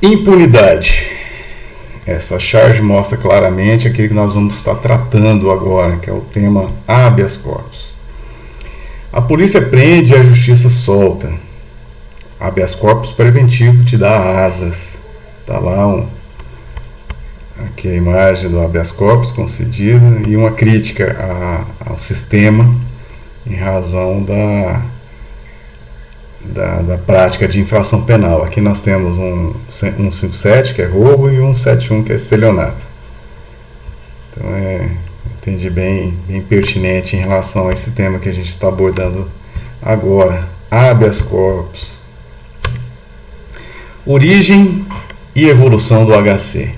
Impunidade. Essa charge mostra claramente aquilo que nós vamos estar tratando agora, que é o tema habeas corpus. A polícia prende e a justiça solta. Habeas corpus preventivo te dá asas. Está lá aqui a imagem do habeas corpus concedida e uma crítica ao sistema em razão da prática de infração penal. Aqui nós temos um 157, que é roubo, e um 171, que é estelionato. Então entendi bem pertinente em relação a esse tema que a gente está abordando agora. Habeas corpus. Origem e evolução do HC.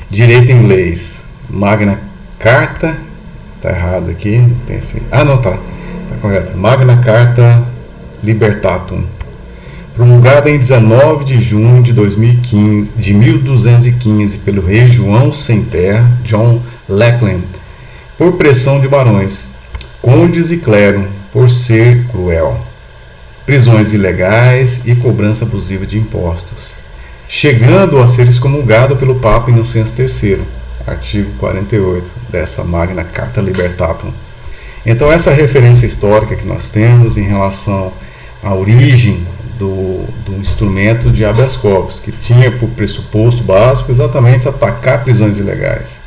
Direito inglês. Magna Carta. Está errado aqui. Tem esse, não, tá correto. Magna Carta Libertatum, promulgada em 19 de junho de 1215 pelo rei João Sem Terra, John Lackland, por pressão de barões, condes e clero, por ser cruel, prisões ilegais e cobrança abusiva de impostos, chegando a ser excomulgado pelo Papa Inocêncio III, artigo 48 dessa Magna Carta Libertatum. Então essa referência histórica que nós temos em relação à origem do instrumento de habeas corpus, que tinha por pressuposto básico exatamente atacar prisões ilegais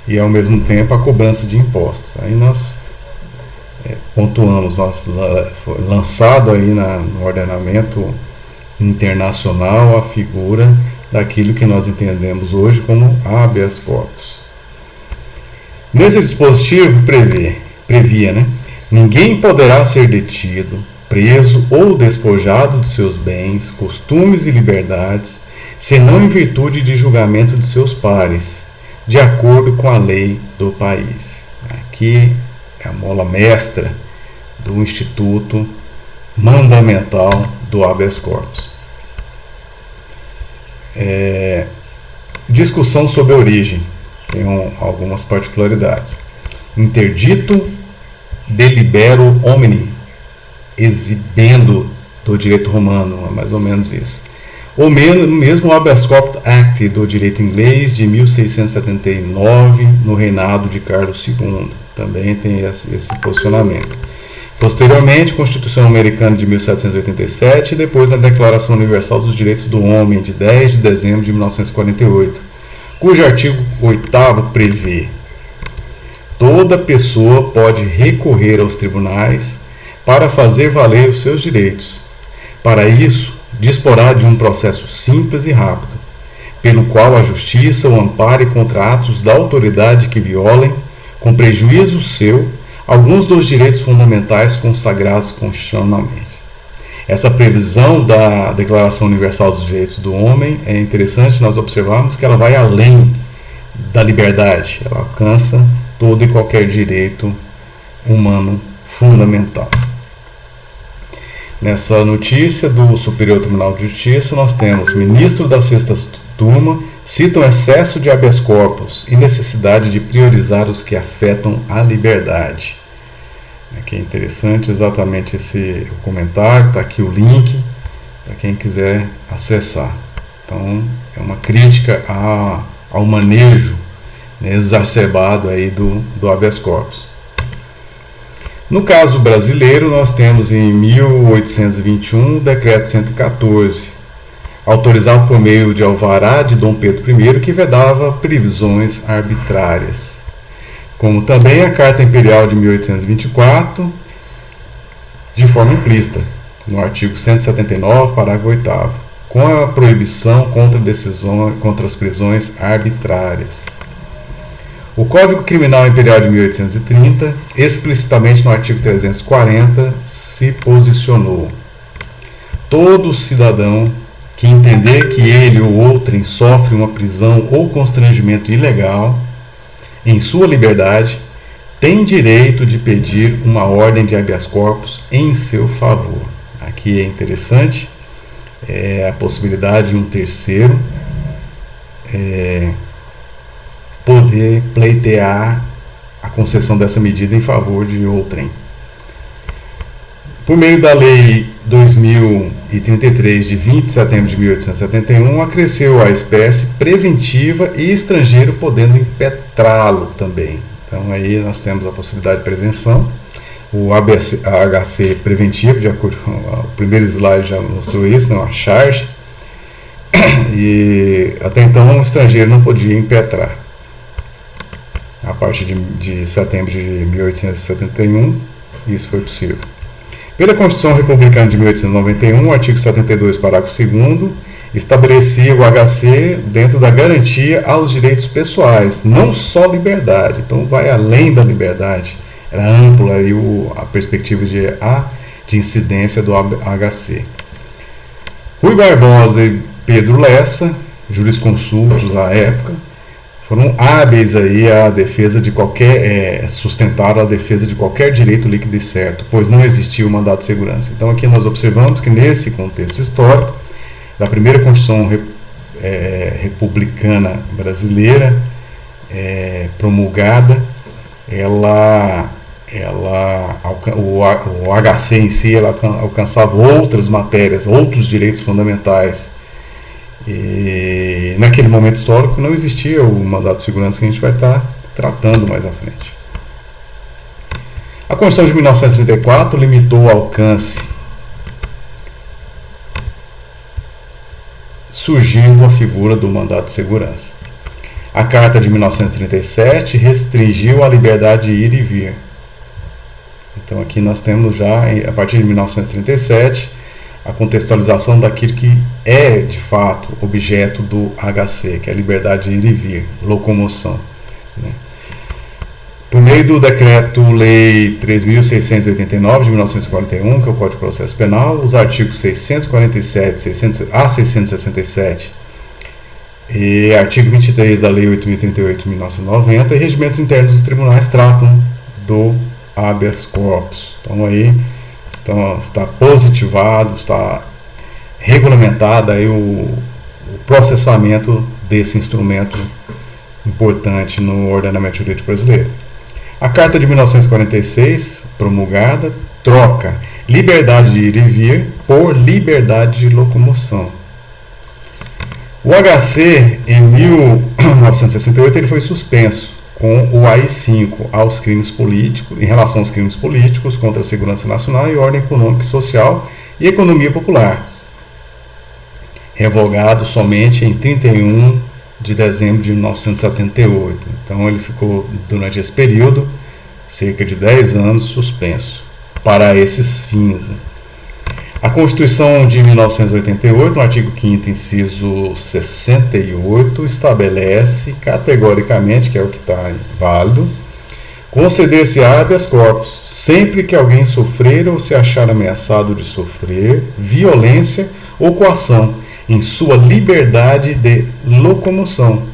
e ao mesmo tempo a cobrança de impostos. Aí nós pontuamos, foi lançado aí no ordenamento internacional a figura daquilo que nós entendemos hoje como habeas corpus. Nesse dispositivo previa, ninguém poderá ser detido, preso ou despojado de seus bens, costumes e liberdades, senão em virtude de julgamento de seus pares, de acordo com a lei do país. Aqui é a mola mestra do Instituto Mandamental do Habeas Corpus. Discussão sobre a origem. Tem algumas particularidades. Interdito delibero homini, exibendo do direito romano, é mais ou menos isso. Ou mesmo o Habeas Corpus Act do direito inglês de 1679, no reinado de Carlos II. Também tem esse posicionamento. Posteriormente, a Constituição Americana de 1787 e depois a Declaração Universal dos Direitos do Homem de 10 de dezembro de 1948, cujo artigo 8º prevê: toda pessoa pode recorrer aos tribunais para fazer valer os seus direitos. Para isso, disporá de um processo simples e rápido, pelo qual a justiça o ampare contra atos da autoridade que violem, com prejuízo seu, alguns dos direitos fundamentais consagrados constitucionalmente. Essa previsão da Declaração Universal dos Direitos do Homem é interessante nós observarmos que ela vai além da liberdade, ela alcança todo e qualquer direito humano fundamental. Nessa notícia do Superior Tribunal de Justiça, nós temos: ministro da Sexta Turma citam excesso de habeas corpus e necessidade de priorizar os que afetam a liberdade. Aqui é interessante exatamente esse comentário, está aqui o link para quem quiser acessar. Então, é uma crítica ao manejo exacerbado aí do habeas corpus. No caso brasileiro, nós temos em 1821 o Decreto 114, autorizado por meio de alvará de Dom Pedro I, que vedava previsões arbitrárias. Como também a Carta Imperial de 1824, de forma implícita, no artigo 179, parágrafo 8º, com a proibição contra as prisões arbitrárias. O Código Criminal Imperial de 1830, explicitamente no artigo 340, se posicionou: todo cidadão que entender que ele ou outrem sofre uma prisão ou constrangimento ilegal em sua liberdade, tem direito de pedir uma ordem de habeas corpus em seu favor. Aqui é interessante a possibilidade de um terceiro poder pleitear a concessão dessa medida em favor de outrem. Por meio da Lei 2000 e 33 de 20 de setembro de 1871, acresceu a espécie preventiva e estrangeiro podendo impetrá-lo também. Então aí nós temos a possibilidade de prevenção. O AHC preventivo, de acordo com o primeiro slide já mostrou isso, a charge. E até então o estrangeiro não podia impetrar. A partir de setembro de 1871, isso foi possível. Pela Constituição Republicana de 1891, o artigo 72, parágrafo 2º, estabelecia o HC dentro da garantia aos direitos pessoais, não só liberdade. Então vai além da liberdade. Era ampla aí a perspectiva de incidência do HC. Rui Barbosa e Pedro Lessa, jurisconsultos à época, foram hábeis aí a defesa de sustentaram a defesa de qualquer direito líquido e certo, pois não existia o mandato de segurança. Então aqui nós observamos que nesse contexto histórico, da primeira Constituição republicana brasileira, promulgada, o HC em si alcançava outras matérias, outros direitos fundamentais. E naquele momento histórico não existia o mandato de segurança que a gente vai estar tratando mais à frente. A Constituição de 1934 limitou o alcance, surgindo a figura do mandato de segurança. A Carta de 1937 restringiu a liberdade de ir e vir. Então aqui nós temos já, a partir de 1937, a contextualização daquilo que é, de fato, objeto do HC, que é a liberdade de ir e vir, locomoção. Né? Por meio do Decreto-Lei 3.689, de 1941, que é o Código de Processo Penal, os artigos 647 a 667 e artigo 23 da Lei 8.038 de 1990 e regimentos internos dos tribunais tratam do habeas corpus. Então aí está positivado, está regulamentado aí o processamento desse instrumento importante no ordenamento jurídico brasileiro. A Carta de 1946, promulgada, troca liberdade de ir e vir por liberdade de locomoção. O HC, em 1968, ele foi suspenso com o AI-5 aos crimes políticos, em relação aos crimes políticos contra a segurança nacional e ordem econômica e social e economia popular, revogado somente em 31 de dezembro de 1978. Então ele ficou, durante esse período, cerca de 10 anos suspenso para esses fins. A Constituição de 1988, no artigo 5º, inciso 68, estabelece categoricamente, que é o que está válido, conceder-se habeas corpus sempre que alguém sofrer ou se achar ameaçado de sofrer violência ou coação em sua liberdade de locomoção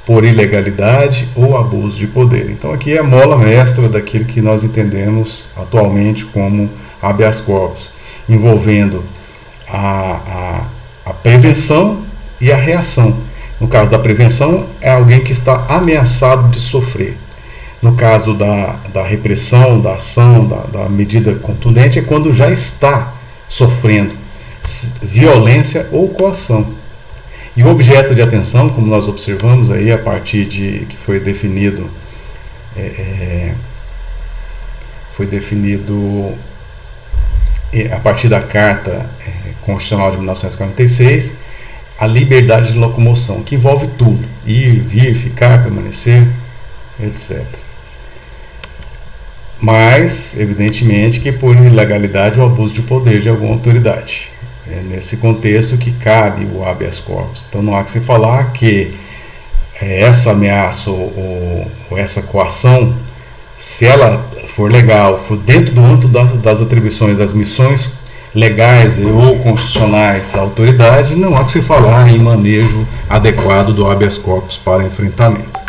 por ilegalidade ou abuso de poder. Então aqui é a mola mestra daquilo que nós entendemos atualmente como habeas corpus, envolvendo a prevenção e a reação. No caso da prevenção, é alguém que está ameaçado de sofrer. No caso da repressão, da ação, da medida contundente, é quando já está sofrendo violência ou coação. E o objeto de atenção, como nós observamos aí a partir de que foi definido a partir da Carta Constitucional de 1946, a liberdade de locomoção, que envolve tudo: ir, vir, ficar, permanecer, etc. Mas, evidentemente, que por ilegalidade ou abuso de poder de alguma autoridade. É nesse contexto que cabe o habeas corpus. Então não há que se falar que essa ameaça ou essa coação, se ela for legal, for dentro do âmbito das atribuições, das missões legais ou constitucionais da autoridade, não há que se falar em manejo adequado do habeas corpus para enfrentamento.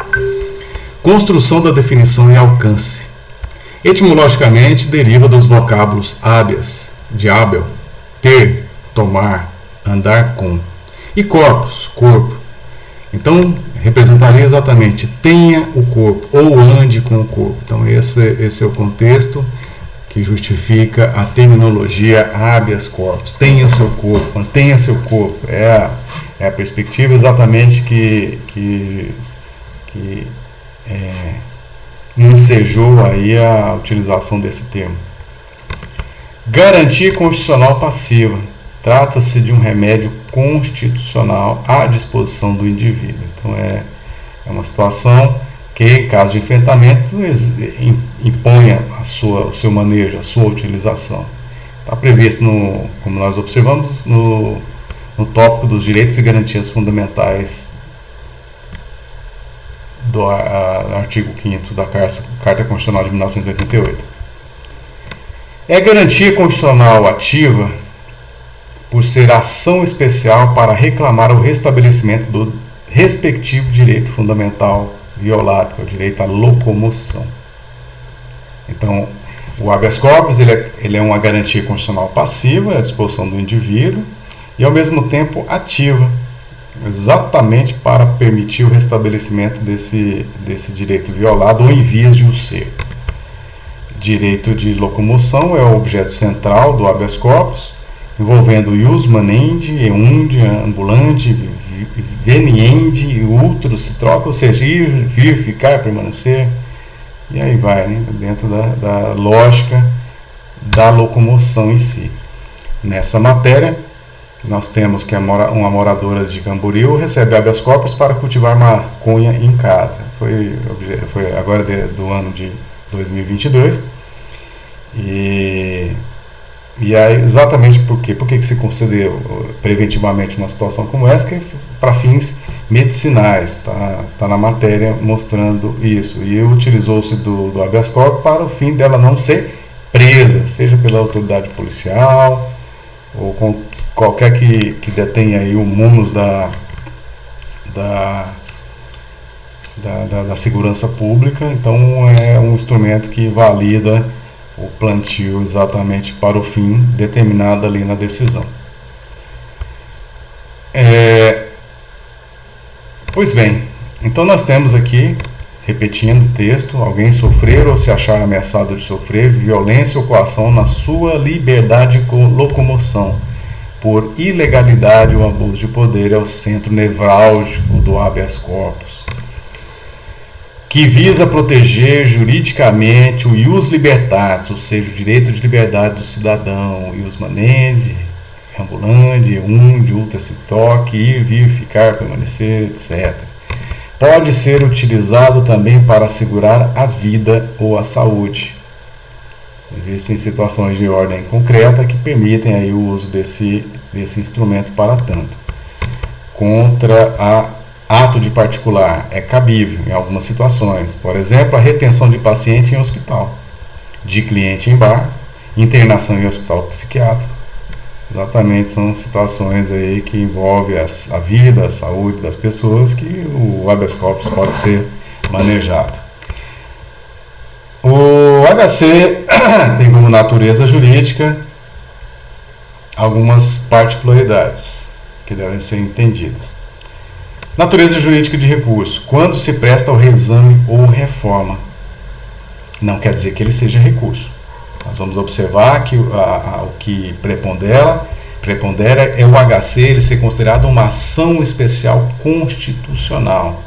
Construção da definição e alcance. Etimologicamente deriva dos vocábulos habeas, de habel, ter, tomar, andar com, e corpus, corpo. Então representaria exatamente tenha o corpo ou ande com o corpo. Então esse é o contexto que justifica a terminologia habeas corpus. Tenha seu corpo, mantenha seu corpo. É a perspectiva exatamente que ensejou aí a utilização desse termo. Garantia constitucional passiva. Trata-se de um remédio constitucional à disposição do indivíduo. Então é uma situação que, em caso de enfrentamento, imponha o seu manejo, a sua utilização. Está previsto, como nós observamos, no tópico dos direitos e garantias fundamentais do artigo 5º da Carta Constitucional de 1988. É garantia constitucional ativa por ser ação especial para reclamar o restabelecimento do respectivo direito fundamental violado, que é o direito à locomoção. Então, o habeas corpus ele é uma garantia constitucional passiva à disposição do indivíduo e, ao mesmo tempo, ativa, exatamente para permitir o restabelecimento desse direito violado ou em vias de o ser. Direito de locomoção é o objeto central do habeas corpus, envolvendo ius manendi, eundi, ambulante, veniendi, outro se troca, ou seja, ir, vir, ficar, permanecer, e aí vai, né, dentro da lógica da locomoção em si. Nessa matéria, nós temos que uma moradora de Camboriú recebe habeas corpus para cultivar maconha em casa. Foi agora do ano de 2022. E aí, exatamente por quê? Por que se concedeu preventivamente uma situação como essa? Que é para fins medicinais, tá na matéria mostrando isso. E utilizou-se do habeas corpus para o fim dela não ser presa, seja pela autoridade policial ou com qualquer que detenha aí o munus da segurança pública. Então é um instrumento que valida o plantio exatamente para o fim determinado ali na decisão. Pois bem, então nós temos aqui, repetindo o texto, alguém sofrer ou se achar ameaçado de sofrer violência ou coação na sua liberdade de locomoção por ilegalidade ou abuso de poder é o centro nevrálgico do habeas corpus, que visa proteger juridicamente o ius libertatis, ou seja, o direito de liberdade do cidadão, ius manendi, ambulante, eundi, ultra se toque, ir, vir, ficar, permanecer, etc. Pode ser utilizado também para assegurar a vida ou a saúde. Existem situações de ordem concreta que permitem aí o uso desse instrumento para tanto. Contra ato de particular é cabível em algumas situações, por exemplo, a retenção de paciente em hospital, de cliente em bar, internação em hospital psiquiátrico. Exatamente, são situações aí que envolvem a vida, a saúde das pessoas, que o habeas corpus pode ser manejado. O HC tem como natureza jurídica algumas particularidades que devem ser entendidas. Natureza jurídica de recurso. Quando se presta ao reexame ou reforma, não quer dizer que ele seja recurso. Nós vamos observar que o que prepondera é o HC ele ser considerado uma ação especial constitucional,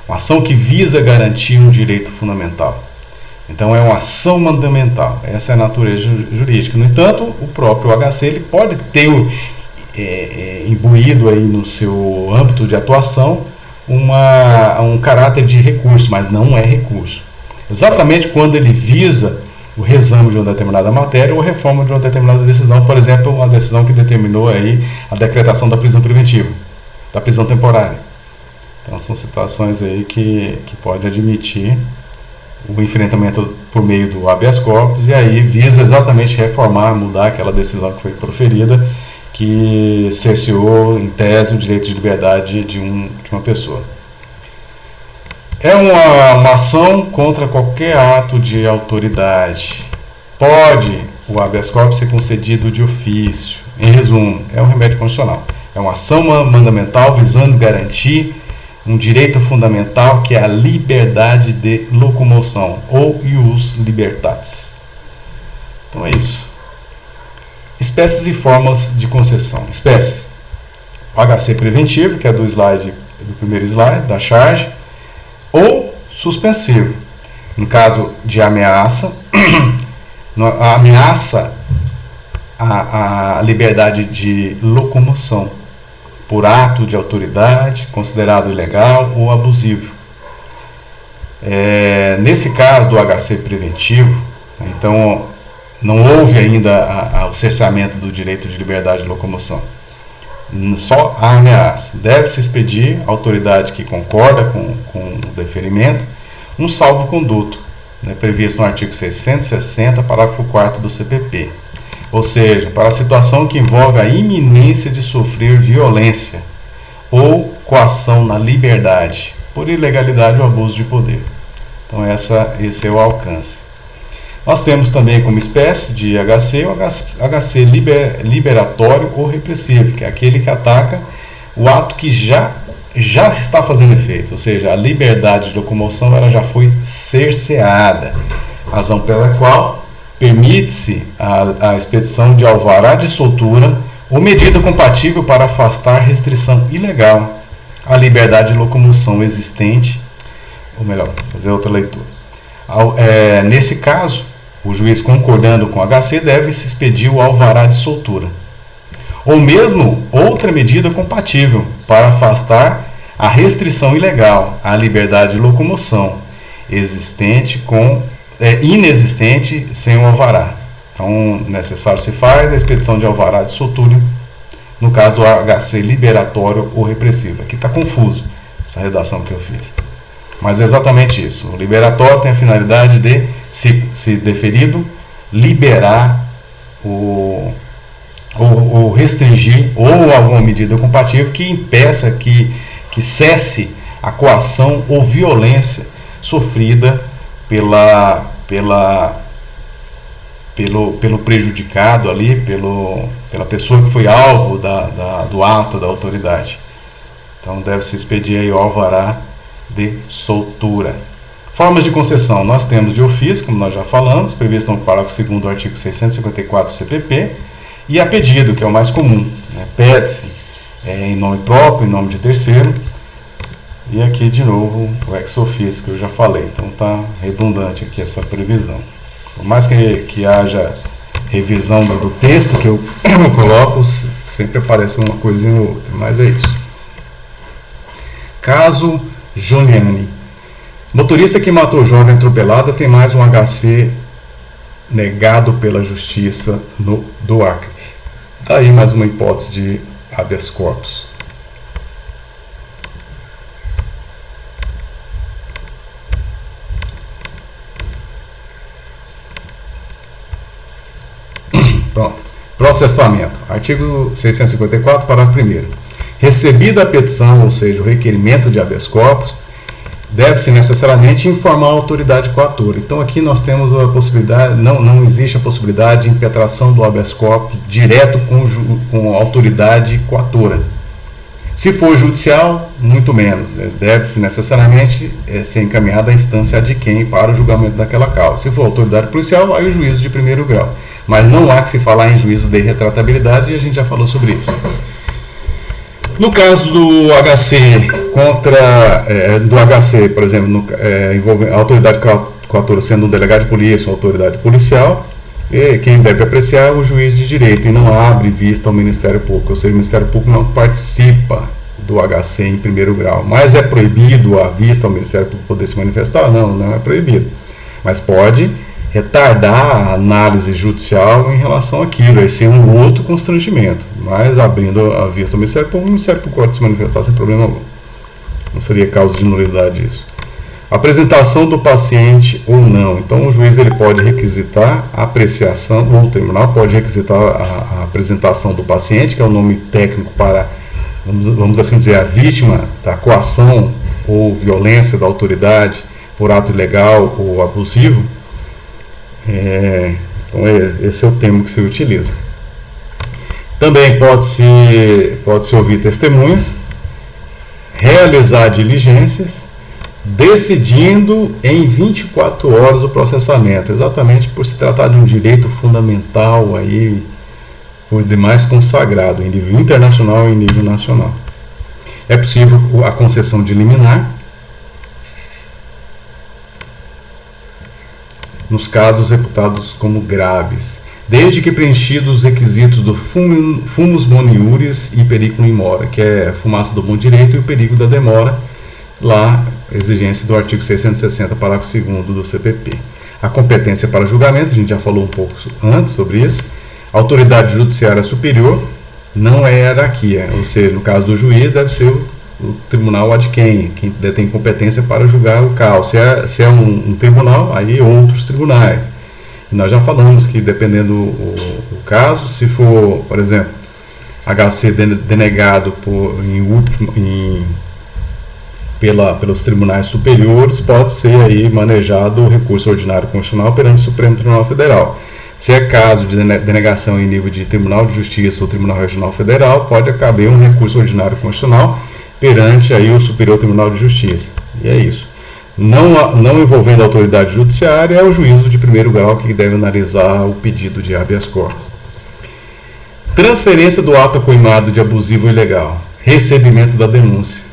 uma ação que visa garantir um direito fundamental. Então é uma ação mandamental, essa é a natureza jurídica. No entanto, o próprio HC ele pode ter imbuído aí no seu âmbito de atuação um caráter de recurso, mas não é recurso. Exatamente quando ele visa o reexame de uma determinada matéria ou a reforma de uma determinada decisão, por exemplo, uma decisão que determinou aí a decretação da prisão preventiva, da prisão temporária. Então são situações aí que pode admitir o enfrentamento por meio do habeas corpus e aí visa exatamente reformar, mudar aquela decisão que foi proferida, que cerceou, em tese, o direito de liberdade de uma pessoa. É uma ação contra qualquer ato de autoridade. Pode o habeas corpus ser concedido de ofício. Em resumo, é um remédio constitucional. É uma ação mandamental visando garantir um direito fundamental que é a liberdade de locomoção, ou ius libertatis. Então é isso. Espécies e formas de concessão. Espécies. O HC preventivo, que é do primeiro slide, da charge, ou suspensivo. No caso de ameaça, a ameaça a liberdade de locomoção por ato de autoridade, considerado ilegal ou abusivo. Nesse caso do HC preventivo, então não houve ainda o cerceamento do direito de liberdade de locomoção. Só a ameaça. Deve-se expedir a autoridade que concorda com o deferimento um salvo-conduto, previsto no artigo 660, parágrafo 4º do CPP. Ou seja, para a situação que envolve a iminência de sofrer violência ou coação na liberdade, por ilegalidade ou abuso de poder. Então esse é o alcance. Nós temos também como espécie de HC o HC liberatório ou repressivo, que é aquele que ataca o ato que já está fazendo efeito, ou seja, a liberdade de locomoção ela já foi cerceada, razão pela qual permite-se a expedição de alvará de soltura ou medida compatível para afastar restrição ilegal à liberdade de locomoção existente, ou melhor, fazer outra leitura. Nesse caso, o juiz concordando com o HC deve-se expedir o alvará de soltura, ou mesmo outra medida compatível para afastar a restrição ilegal à liberdade de locomoção inexistente sem o alvará. Então, necessário se faz a expedição de alvará de soltura, no caso do HC liberatório ou repressivo. Aqui está confuso essa redação que eu fiz. Mas é exatamente isso. O liberatório tem a finalidade de, se deferido, liberar ou restringir ou alguma medida compatível que impeça, que cesse a coação ou violência sofrida pelo prejudicado ali, pela pessoa que foi alvo do ato da autoridade. Então deve-se expedir aí o alvará de soltura. Formas de concessão, nós temos de ofício, como nós já falamos, previsto no parágrafo 2º do artigo 654 do CPP, e a pedido, que é o mais comum. Pede-se em nome próprio, em nome de terceiro, e aqui de novo o ex officio que eu já falei, então está redundante aqui essa previsão. Por mais que haja revisão do texto que eu coloco, sempre aparece uma coisinha ou outra, mas é isso. Caso Giuliani. Motorista que matou jovem atropelada tem mais um HC negado pela justiça do Acre. Daí mais uma hipótese de habeas corpus. Pronto. Processamento. Artigo 654, parágrafo 1º. Recebida a petição, ou seja, o requerimento de habeas corpus, deve-se necessariamente informar a autoridade coatora. Então aqui nós temos a possibilidade, não existe a possibilidade de impetração do habeas corpus direto com a autoridade coatora. Se for judicial, muito menos. Deve-se necessariamente ser encaminhada a instância de quem para o julgamento daquela causa. Se for autoridade policial, aí o juízo de primeiro grau. Mas não há que se falar em juízo de retratabilidade, e a gente já falou sobre isso. No caso do HC por exemplo, envolvendo a autoridade coatora sendo um delegado de polícia ou autoridade policial, quem deve apreciar é o juiz de direito e não abre vista ao Ministério Público, ou seja, o Ministério Público não participa do HC em primeiro grau. Mas é proibido a vista ao Ministério Público poder se manifestar? Não é proibido. Mas pode retardar a análise judicial em relação àquilo, esse é um outro constrangimento, mas abrindo a vista ao Ministério Público, o Ministério Público pode se manifestar sem problema algum. Não seria causa de nulidade isso. Apresentação do paciente ou não. Então o juiz ele pode requisitar a apreciação, ou o tribunal pode requisitar a apresentação do paciente, que é o nome técnico para, vamos assim dizer, a vítima da coação ou violência da autoridade por ato ilegal ou abusivo. Então esse é o termo que se utiliza. Também pode-se ouvir testemunhas, realizar diligências, decidindo em 24 horas o processamento, exatamente por se tratar de um direito fundamental aí, por demais consagrado em nível internacional e em nível nacional. É possível a concessão de liminar nos casos reputados como graves, desde que preenchidos os requisitos do fumus boniuris e periculum in mora, que é a fumaça do bom direito e o perigo da demora, lá, exigência do artigo 660, parágrafo 2º do CPP. A competência para julgamento, a gente já falou um pouco antes sobre isso. A autoridade judiciária superior não é hierarquia, ou seja, no caso do juiz deve ser o tribunal ad quem detém competência para julgar o caso. Se é um tribunal, aí outros tribunais. E nós já falamos que dependendo o caso, se for, por exemplo, HC denegado pelos tribunais superiores, pode ser aí manejado o recurso ordinário constitucional perante o Supremo Tribunal Federal. Se é caso de denegação em nível de Tribunal de Justiça ou Tribunal Regional Federal, pode caber um recurso ordinário constitucional perante aí o Superior Tribunal de Justiça. E é isso. Não envolvendo a autoridade judiciária, é o juízo de primeiro grau que deve analisar o pedido de habeas corpus. Transferência do ato coimado de abusivo ou ilegal. Recebimento da denúncia.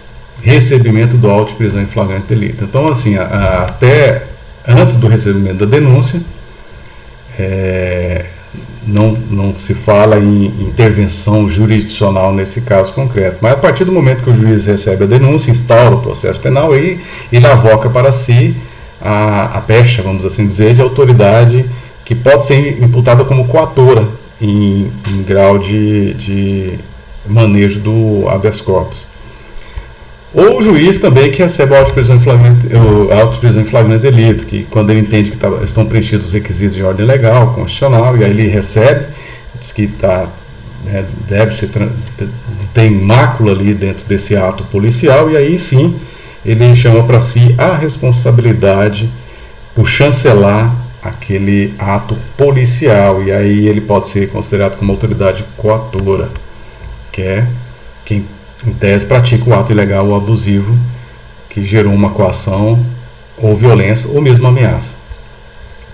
Recebimento do auto de prisão em flagrante delito. Então, assim, até antes do recebimento da denúncia, não se fala em intervenção jurisdicional nesse caso concreto, mas a partir do momento que o juiz recebe a denúncia, instaura o processo penal e ele avoca para si a pecha, vamos assim dizer, de autoridade que pode ser imputada como coatora em grau de manejo do habeas corpus. Ou o juiz também que recebe o auto de prisão em flagrante delito, que quando ele entende que estão preenchidos os requisitos de ordem legal, constitucional, e aí ele recebe, diz que tem mácula ali dentro desse ato policial, e aí sim ele chama para si a responsabilidade por chancelar aquele ato policial, e aí ele pode ser considerado como autoridade coatora, que é quem em tese pratica o ato ilegal ou abusivo que gerou uma coação ou violência ou mesmo ameaça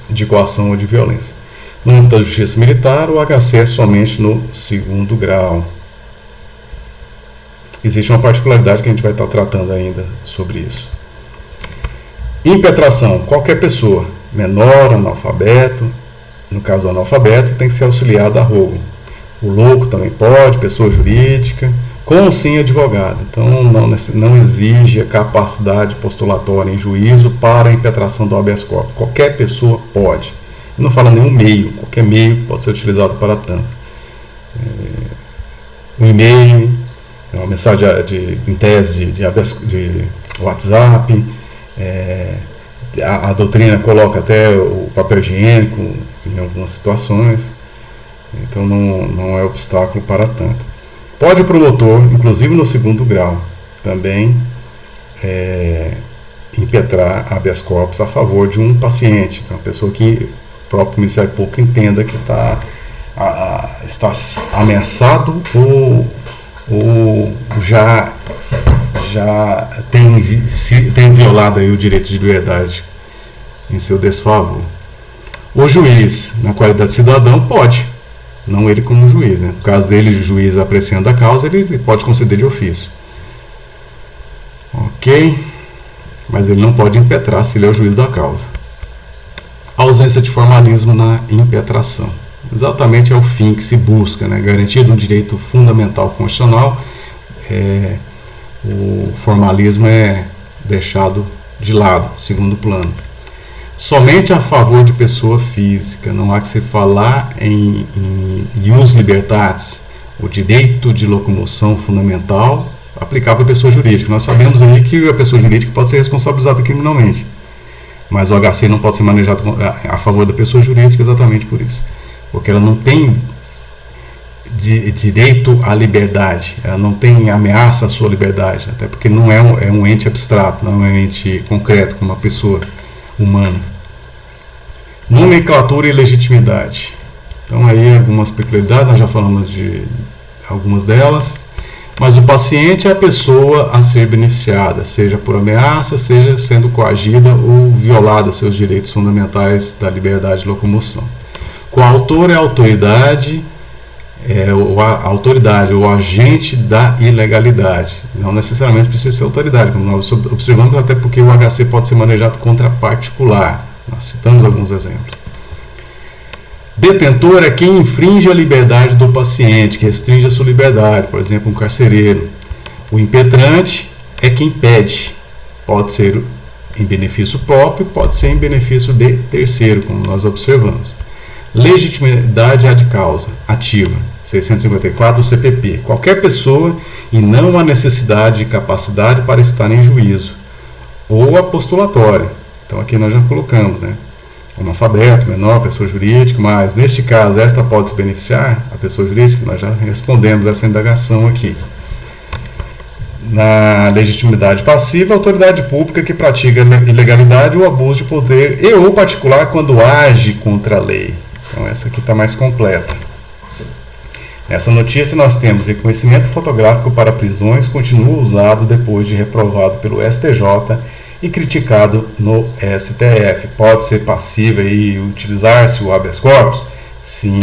de coação ou de violência. No âmbito da justiça militar, o HC é somente no 2º grau. Existe uma particularidade que a gente vai estar tratando ainda sobre isso. Impetração. Qualquer pessoa, menor, analfabeto, no caso do analfabeto, tem que ser auxiliado a rogo. O louco também pode, pessoa jurídica, com ou sem advogado. Então, não exige a capacidade postulatória em juízo para a impetração do habeas corpus. Qualquer pessoa pode. Não fala nenhum meio. Qualquer meio pode ser utilizado para tanto. Um e-mail, uma mensagem em tese de WhatsApp. A doutrina coloca até o papel higiênico em algumas situações. Então, não é obstáculo para tanto. Pode o promotor, inclusive no 2º grau, também impetrar habeas corpus a favor de um paciente, uma pessoa que o próprio Ministério Público entenda que está ameaçado ou já tem violado aí o direito de liberdade em seu desfavor. O juiz, na qualidade de cidadão, pode. Não ele como juiz, né? No caso dele, o juiz apreciando a causa, ele pode conceder de ofício. Ok? Mas ele não pode impetrar se ele é o juiz da causa. Ausência de formalismo na impetração. Exatamente é o fim que se busca, né? Garantia de um direito fundamental constitucional. O formalismo é deixado de lado, segundo plano. Somente a favor de pessoa física, não há que se falar em ius libertatis, o direito de locomoção fundamental aplicável à pessoa jurídica. Nós sabemos aí que a pessoa jurídica pode ser responsabilizada criminalmente, mas o HC não pode ser manejado a favor da pessoa jurídica exatamente por isso, porque ela não tem direito à liberdade, ela não tem ameaça à sua liberdade, até porque não é um ente abstrato, não é um ente concreto como uma pessoa humana. Nomenclatura e legitimidade. Então aí algumas peculiaridades, nós já falamos de algumas delas. Mas o paciente é a pessoa a ser beneficiada, seja por ameaça, seja sendo coagida ou violada seus direitos fundamentais da liberdade de locomoção. Coautor é a autoridade, o agente da ilegalidade. Não necessariamente precisa ser autoridade, como nós observamos, até porque o HC pode ser manejado contra particular. Nós citamos alguns exemplos. Detentor é quem infringe a liberdade do paciente, que restringe a sua liberdade, por exemplo, um carcereiro. O impetrante é quem pede, pode ser em benefício próprio, pode ser em benefício de terceiro, como nós observamos. Legitimidade ad causa, ativa, 654 do CPP. Qualquer pessoa e não há necessidade de capacidade para estar em juízo. Ou a postulatória. Então aqui nós já colocamos, né? Analfabeto, menor, pessoa jurídica, mas neste caso esta pode se beneficiar, a pessoa jurídica, nós já respondemos essa indagação aqui. Na legitimidade passiva, a autoridade pública que pratica ilegalidade ou abuso de poder e ou particular quando age contra a lei. Então essa aqui está mais completa. Nessa notícia nós temos reconhecimento fotográfico para prisões continua usado depois de reprovado pelo STJ e criticado no STF. Pode ser passiva e utilizar-se o habeas corpus? Sim.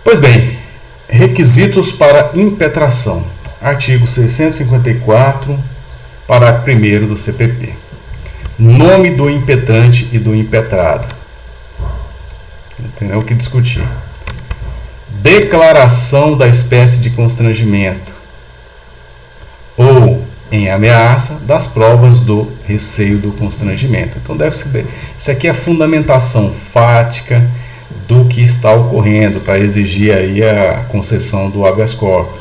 Pois bem, requisitos para impetração. Artigo 654, parágrafo 1º do CPP. Nome do impetrante e do impetrado. Não tem o que discutir. Declaração da espécie de constrangimento ou em ameaça das provas do receio do constrangimento. Então isso aqui é a fundamentação fática do que está ocorrendo para exigir aí a concessão do habeas corpus.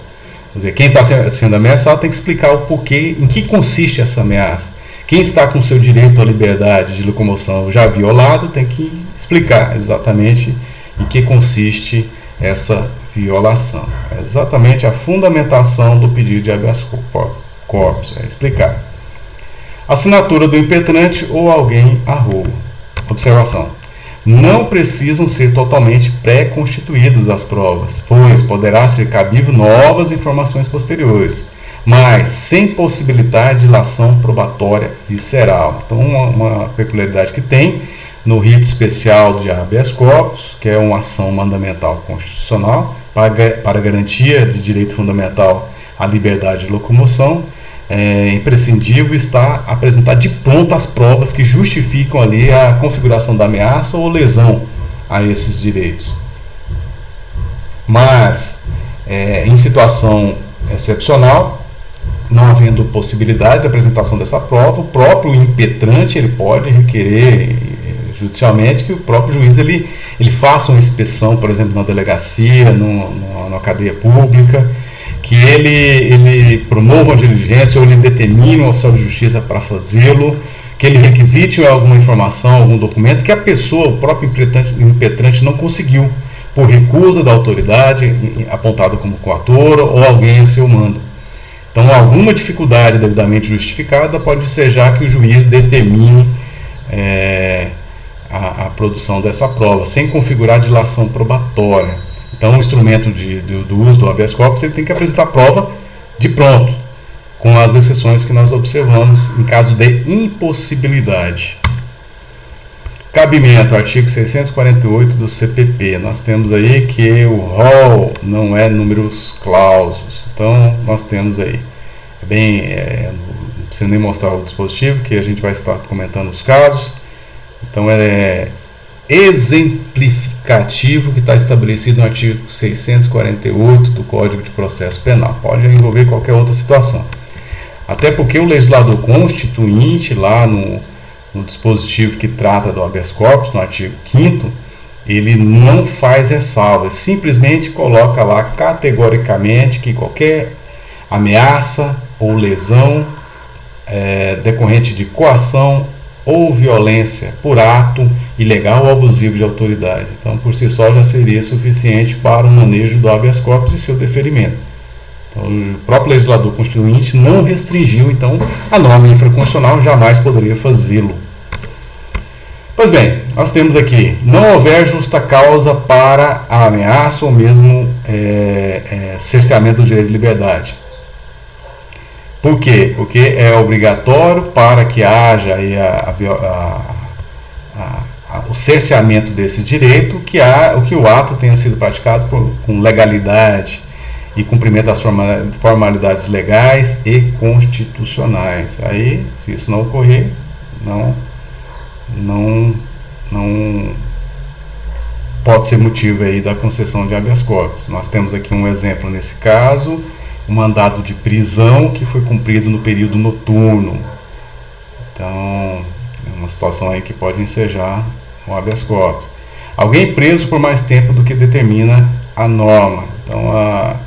Quer dizer, quem está sendo ameaçado tem que explicar o porquê, em que consiste essa ameaça. Quem está com seu direito à liberdade de locomoção já violado tem que explicar exatamente em que consiste essa violação. É exatamente a fundamentação do pedido de habeas corpus, é explicar. Assinatura do impetrante ou alguém a rolo. Observação. Não precisam ser totalmente pré-constituídas as provas, pois poderá ser cabível novas informações posteriores, mas sem possibilidade de ilação probatória visceral. Então, uma peculiaridade que tem no rito especial de habeas corpus, que é uma ação mandamental constitucional para garantia de direito fundamental à liberdade de locomoção, é imprescindível estar apresentar de pronto as provas que justificam ali a configuração da ameaça ou lesão a esses direitos. Mas, em situação excepcional, não havendo possibilidade de apresentação dessa prova, o próprio impetrante ele pode requerer judicialmente que o próprio juiz ele faça uma inspeção, por exemplo, na delegacia, numa cadeia pública, que ele promova uma diligência ou ele determine um oficial de justiça para fazê-lo, que ele requisite alguma informação, algum documento que a pessoa, o próprio impetrante não conseguiu, por recusa da autoridade apontada como coatora ou alguém a seu mando. Então, alguma dificuldade devidamente justificada pode ensejar que o juiz determine a produção dessa prova, sem configurar dilação probatória. Então, o instrumento do uso do habeas corpus ele tem que apresentar a prova de pronto, com as exceções que nós observamos em caso de impossibilidade. Cabimento, artigo 648 do CPP. Nós temos aí que o rol não é números clausos. Então, nós temos aí, não precisa nem mostrar o dispositivo, que a gente vai estar comentando os casos. Então, é exemplificativo que está estabelecido no artigo 648 do Código de Processo Penal. Pode envolver qualquer outra situação. Até porque o legislador constituinte, lá no dispositivo que trata do habeas corpus, no artigo 5º, ele não faz ressalvas, simplesmente coloca lá categoricamente que qualquer ameaça ou lesão decorrente de coação ou violência por ato ilegal ou abusivo de autoridade. Então, por si só, já seria suficiente para o manejo do habeas corpus e seu deferimento. Então, o próprio legislador constituinte não restringiu, então, a norma infraconstitucional jamais poderia fazê-lo. Pois bem, nós temos aqui: não houver justa causa para a ameaça ou mesmo cerceamento do direito de liberdade. Por quê? Porque é obrigatório para que haja aí o cerceamento desse direito que o ato tenha sido praticado com legalidade e cumprimento das formalidades legais e constitucionais. Aí, se isso não ocorrer, não pode ser motivo aí da concessão de habeas corpus. Nós temos aqui um exemplo nesse caso: um mandado de prisão que foi cumprido no período noturno. Então, é uma situação aí que pode ensejar o habeas corpus. Alguém preso por mais tempo do que determina a norma. Então,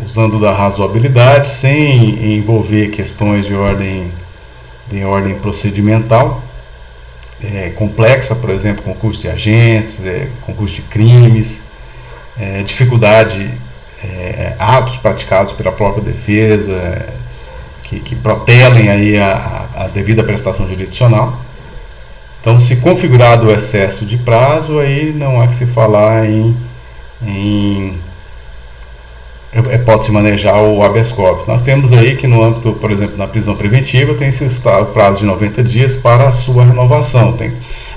usando da razoabilidade, sem envolver questões de ordem procedimental complexa, por exemplo, concurso de agentes, concurso de crimes, dificuldade, atos praticados pela própria defesa que protelem aí a devida prestação jurisdicional. Então, se configurado o excesso de prazo, aí não há que se falar pode-se manejar o habeas corpus. Nós temos aí que no âmbito, por exemplo, na prisão preventiva, tem-se o prazo de 90 dias para a sua renovação.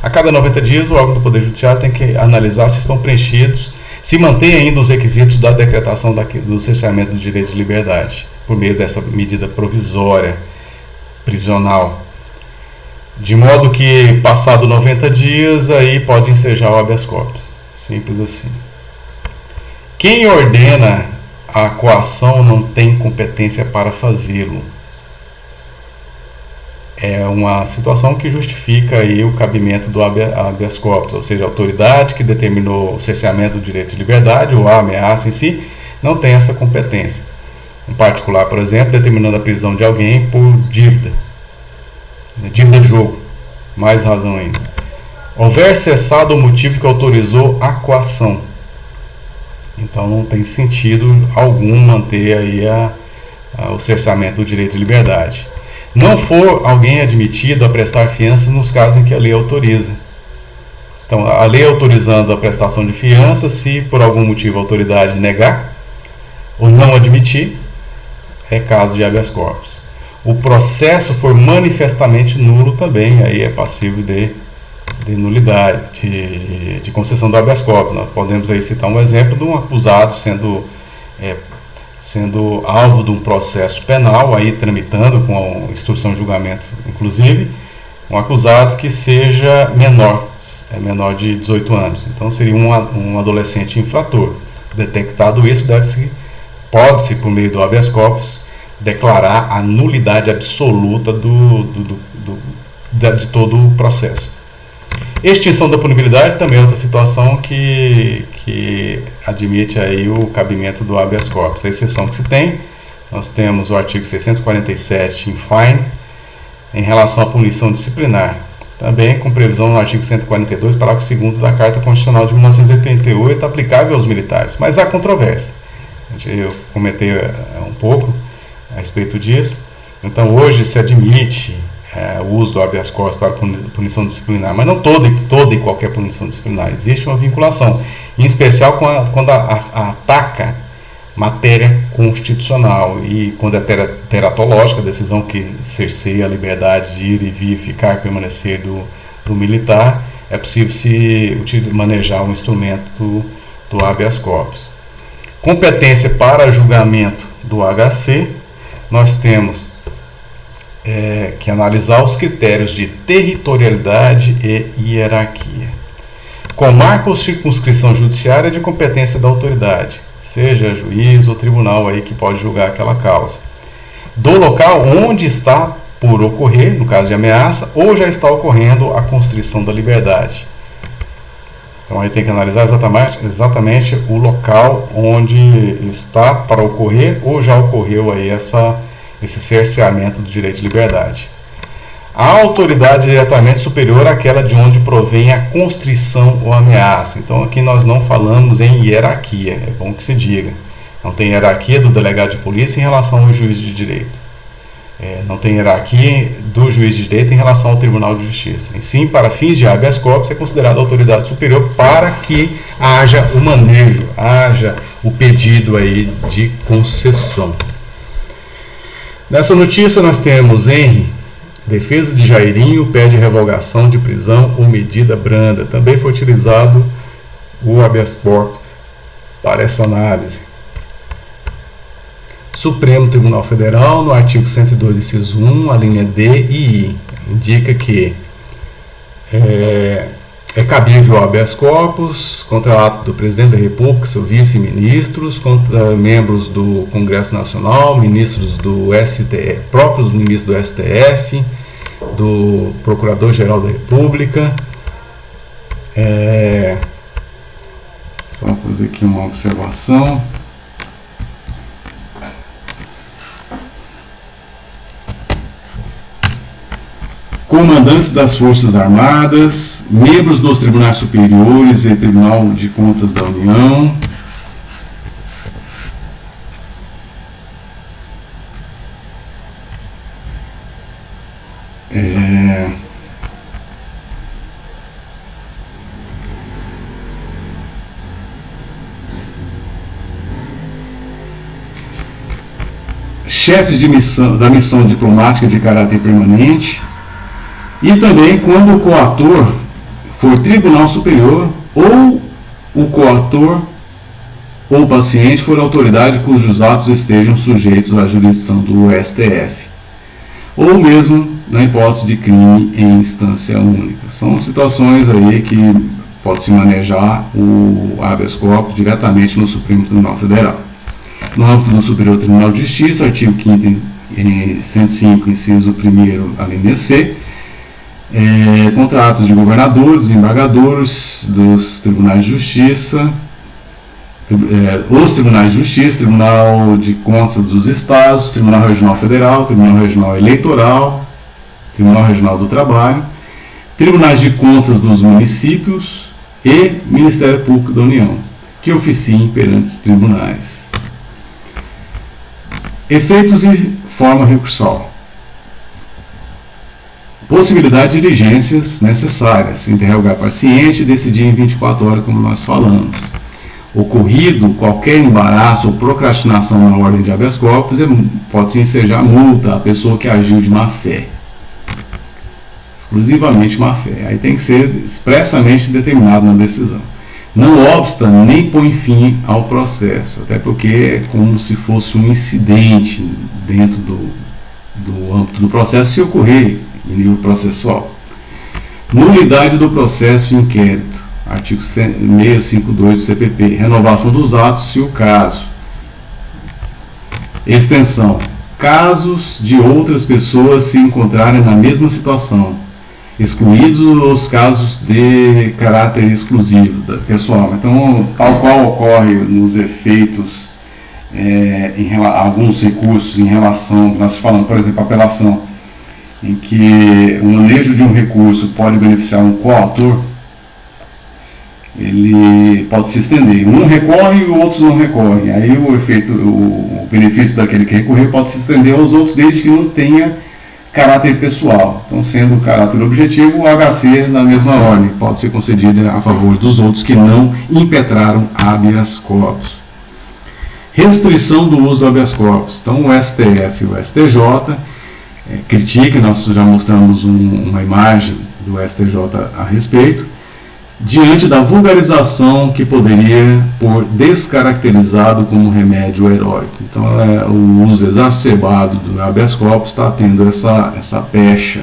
A cada 90 dias, o órgão do Poder Judiciário tem que analisar se estão preenchidos, se mantém ainda os requisitos da decretação do cerceamento do direito de liberdade, por meio dessa medida provisória prisional. De modo que, passado 90 dias, aí pode ensejar o habeas corpus. Simples assim. Quem ordena a coação não tem competência para fazê-lo. É uma situação que justifica aí o cabimento do habeas corpus, ou seja, a autoridade que determinou o cerceamento do direito de liberdade ou a ameaça em si não tem essa competência. Um particular, por exemplo, determinando a prisão de alguém por dívida de jogo, mais razão ainda. Houver cessado o motivo que autorizou a coação. Então não tem sentido algum manter aí o cerceamento do direito de liberdade. Não for alguém admitido a prestar fiança nos casos em que a lei autoriza. Então, a lei autorizando a prestação de fiança, se por algum motivo a autoridade negar ou não admitir, é caso de habeas corpus. O processo for manifestamente nulo também, aí é passível de nulidade, de concessão do habeas corpus. Nós podemos aí citar um exemplo de um acusado sendo alvo de um processo penal, aí tramitando com a instrução de julgamento, inclusive, um acusado que seja menor de 18 anos. Então seria um adolescente infrator. Detectado isso, pode-se, por meio do habeas corpus, declarar a nulidade absoluta de todo o processo. Extinção da punibilidade também é outra situação que admite aí o cabimento do habeas corpus. A exceção que se tem, nós temos o artigo 647 in fine, em relação à punição disciplinar, também com previsão no artigo 142, parágrafo 2º da Carta Constitucional de 1988, aplicável aos militares. Mas há controvérsia. Eu comentei um pouco a respeito disso. Então, hoje se admite o uso do habeas corpus para punição disciplinar, mas não toda e qualquer punição disciplinar. Existe uma vinculação, em especial quando ataca matéria constitucional e quando é teratológica, decisão que cerceia a liberdade de ir e vir, ficar, permanecer do militar, é possível se manejar um instrumento do habeas corpus. Competência para julgamento do HC, nós temos que analisar os critérios de territorialidade e hierarquia. Comarca ou circunscrição judiciária de competência da autoridade, seja juiz ou tribunal aí que pode julgar aquela causa. Do local onde está por ocorrer, no caso de ameaça, ou já está ocorrendo a constrição da liberdade. Então aí tem que analisar exatamente o local onde está para ocorrer ou já ocorreu aí esse cerceamento do direito de liberdade. A autoridade diretamente superior àquela de onde provém a constrição ou ameaça. Então aqui nós não falamos em hierarquia, é bom que se diga. Não tem hierarquia do delegado de polícia em relação ao juiz de direito. Não tem hierarquia do juiz de direito em relação ao Tribunal de Justiça. E sim, para fins de habeas corpus, é considerado autoridade superior para que haja o manejo, haja o pedido aí de concessão. Nessa notícia nós temos Henry, defesa de Jairinho pede revogação de prisão ou medida branda. Também foi utilizado o habeas corpus para essa análise. Supremo Tribunal Federal, no artigo 102, inciso 1, a linha D e I, indica que é cabível o habeas corpus contra ato do presidente da República, seu vice-ministros, contra membros do Congresso Nacional, ministros do STF, próprios ministros do STF, do Procurador-Geral da República. Só fazer aqui uma observação. Comandantes das Forças Armadas, membros dos Tribunais Superiores e Tribunal de Contas da União, chefes de missão, da missão diplomática de caráter permanente, e também quando o coator for Tribunal Superior ou o coator ou o paciente for autoridade cujos atos estejam sujeitos à jurisdição do STF, ou mesmo na hipótese de crime em instância única. São situações aí que pode-se manejar o habeas corpus diretamente no Supremo Tribunal Federal. No âmbito do Superior Tribunal de Justiça, artigo 5º, 105, inciso 1º, a linha C, contra atos de governadores, desembargadores dos Tribunais de Justiça, os Tribunais de Justiça, Tribunal de Contas dos Estados, Tribunal Regional Federal, Tribunal Regional Eleitoral, Tribunal Regional do Trabalho, Tribunais de Contas dos municípios e Ministério Público da União, que oficiem perante os tribunais. Efeitos e forma recursal. Possibilidade de diligências necessárias, interrogar paciente e decidir em 24 horas, como nós falamos. Ocorrido qualquer embaraço ou procrastinação na ordem de habeas corpus, pode-se ensejar multa à pessoa que agiu de má fé. Exclusivamente má fé. Aí tem que ser expressamente determinado na decisão. Não obsta nem põe fim ao processo, até porque é como se fosse um incidente dentro do âmbito do processo, se ocorrer em nível processual. Nulidade do processo e inquérito, artigo 652 do CPP, renovação dos atos, se o caso. Extensão, casos de outras pessoas se encontrarem na mesma situação, excluídos os casos de caráter exclusivo pessoal. Então, tal qual ocorre nos efeitos alguns recursos em relação, nós falamos, por exemplo, apelação, em que o manejo de um recurso pode beneficiar um coautor, ele pode se estender. Um recorre e outros não recorrem. Aí o benefício daquele que recorreu pode se estender aos outros, desde que não tenha caráter pessoal. Então, sendo o caráter objetivo, o HC na mesma ordem pode ser concedido a favor dos outros que não impetraram habeas corpus. Restrição do uso do habeas corpus. Então, o STF e o STJ critica, nós já mostramos uma imagem do STJ a respeito, diante da vulgarização que poderia por descaracterizado como remédio heróico. Então, o uso exacerbado do habeas corpus está tendo essa pecha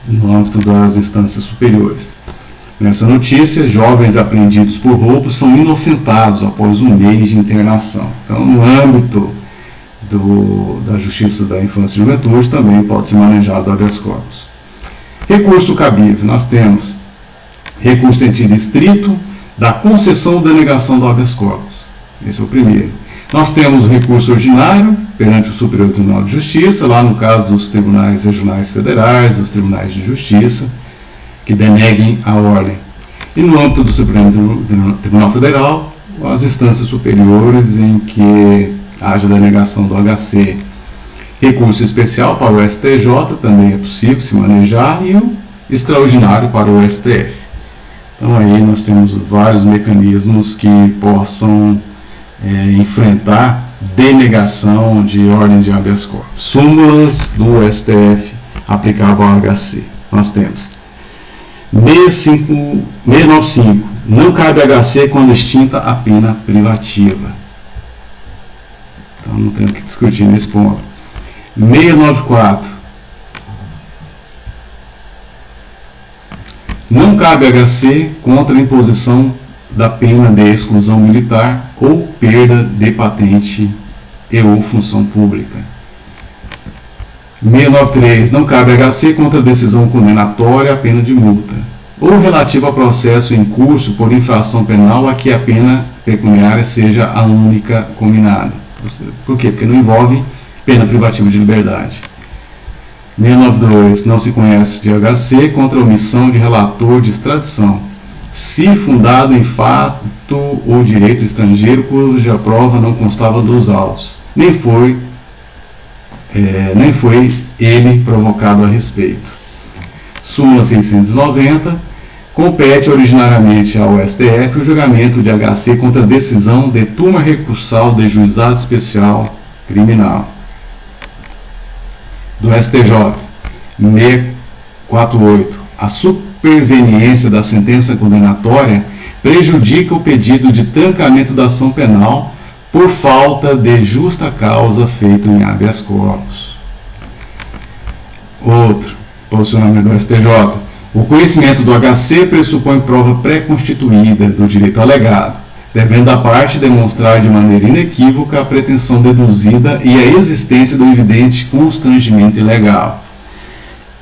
no âmbito das instâncias superiores. Nessa notícia, jovens apreendidos por roubo são inocentados após um mês de internação. Então, no âmbito da Justiça da Infância e Juventude, também pode ser manejado o habeas corpus. Recurso cabível. Nós temos recurso em sentido estrito da concessão ou denegação do habeas corpus. Esse é o primeiro. Nós temos o recurso ordinário perante o Superior Tribunal de Justiça, lá no caso dos tribunais regionais federais, dos tribunais de justiça, que deneguem a ordem. E no âmbito do Supremo Tribunal Federal, as instâncias superiores em que haja denegação do HC. Recurso especial para o STJ também é possível se manejar, e o extraordinário para o STF. Então aí nós temos vários mecanismos que possam enfrentar denegação de ordens de habeas corpus. Súmulas do STF aplicável ao HC. Nós temos 695. Não cabe HC quando extinta a pena privativa. Então não temos que discutir nesse ponto. 694. Não cabe HC contra a imposição da pena de exclusão militar ou perda de patente e ou função pública. 693. Não cabe HC contra a decisão condenatória a pena de multa, ou relativa a processo em curso por infração penal a que a pena pecuniária seja a única combinada. Por quê? Porque não envolve pena privativa de liberdade. 692. Não se conhece de HC contra a omissão de relator de extradição, se fundado em fato ou direito estrangeiro cuja prova não constava dos autos, nem foi ele provocado a respeito. Súmula 690. Compete originariamente ao STF o julgamento de HC contra a decisão de turma recursal de juizado especial criminal. Do STJ, 648. A superveniência da sentença condenatória prejudica o pedido de trancamento da ação penal por falta de justa causa feito em habeas corpus. Outro posicionamento do STJ. O conhecimento do HC pressupõe prova pré-constituída do direito alegado, devendo a parte demonstrar de maneira inequívoca a pretensão deduzida e a existência do evidente constrangimento ilegal.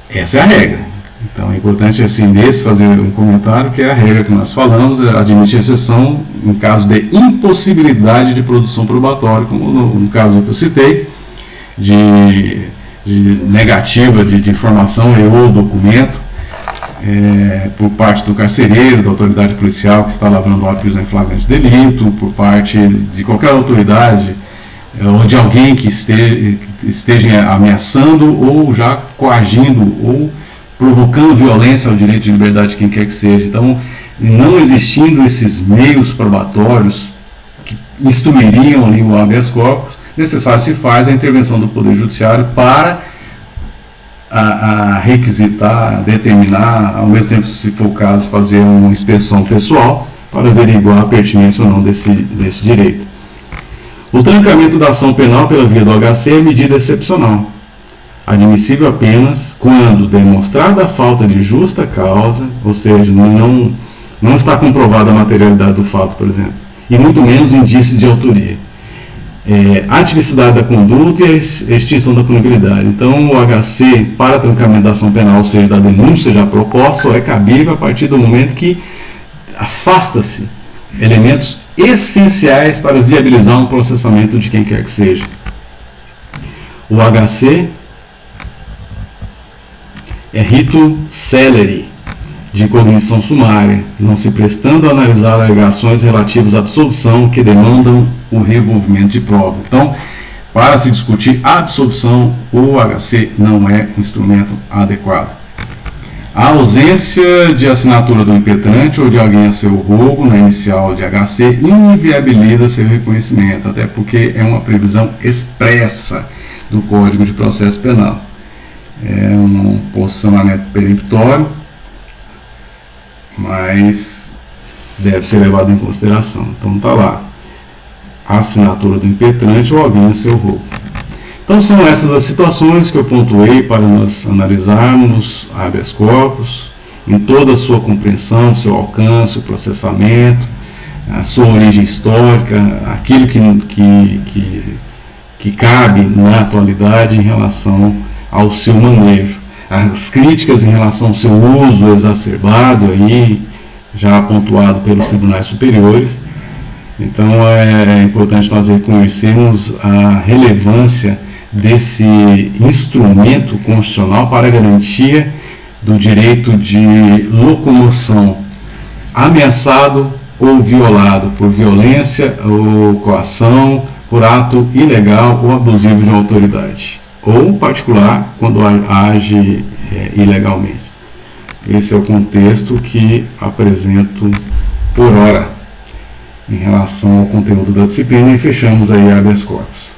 Essa é a regra. Então é importante, assim, nesse fazer um comentário que é a regra que nós falamos, admite exceção em caso de impossibilidade de produção probatória, como no caso que eu citei, de negativa de informação e ou documento, por parte do carcereiro, da autoridade policial que está lavrando auto de prisão em flagrante delito, por parte de qualquer autoridade ou de alguém que esteja ameaçando ou já coagindo ou provocando violência ao direito de liberdade de quem quer que seja. Então, não existindo esses meios probatórios que instruiriam ali o habeas corpus, necessário se faz a intervenção do Poder Judiciário para a requisitar, determinar, ao mesmo tempo, se for o caso, fazer uma inspeção pessoal para averiguar a pertinência ou não desse direito. O trancamento da ação penal pela via do HC é medida excepcional, admissível apenas quando demonstrada a falta de justa causa, ou seja, não está comprovada a materialidade do fato, por exemplo, e muito menos indícios de autoria. A tipicidade da conduta e a extinção da punibilidade. Então, o HC para trancamento da ação penal, ou seja, da denúncia já proposta, só é cabível a partir do momento que afasta-se elementos essenciais para viabilizar um processamento de quem quer que seja. O HC é rito celere de cognição sumária, não se prestando a analisar alegações relativas à absolvição que demandam o revolvimento de prova. Então, para se discutir a absolvição, o HC não é um instrumento adequado. A ausência de assinatura do impetrante ou de alguém a seu rogo na inicial de HC inviabiliza seu reconhecimento, até porque é uma previsão expressa do Código de Processo Penal. É um posicionamento peremptório, mas deve ser levado em consideração. Então está lá, a assinatura do impetrante ou alguém a seu rogo. Então são essas as situações que eu pontuei para nós analisarmos habeas corpus em toda a sua compreensão, seu alcance, o processamento, a sua origem histórica, aquilo que cabe na atualidade em relação ao seu manejo. As críticas em relação ao seu uso exacerbado, aí, já pontuado pelos tribunais superiores. Então é importante nós reconhecermos a relevância desse instrumento constitucional para a garantia do direito de locomoção ameaçado ou violado por violência ou coação, por ato ilegal ou abusivo de uma autoridade. ou particular quando age ilegalmente. Esse é o contexto que apresento por hora em relação ao conteúdo da disciplina, e fechamos aí habeas corpus.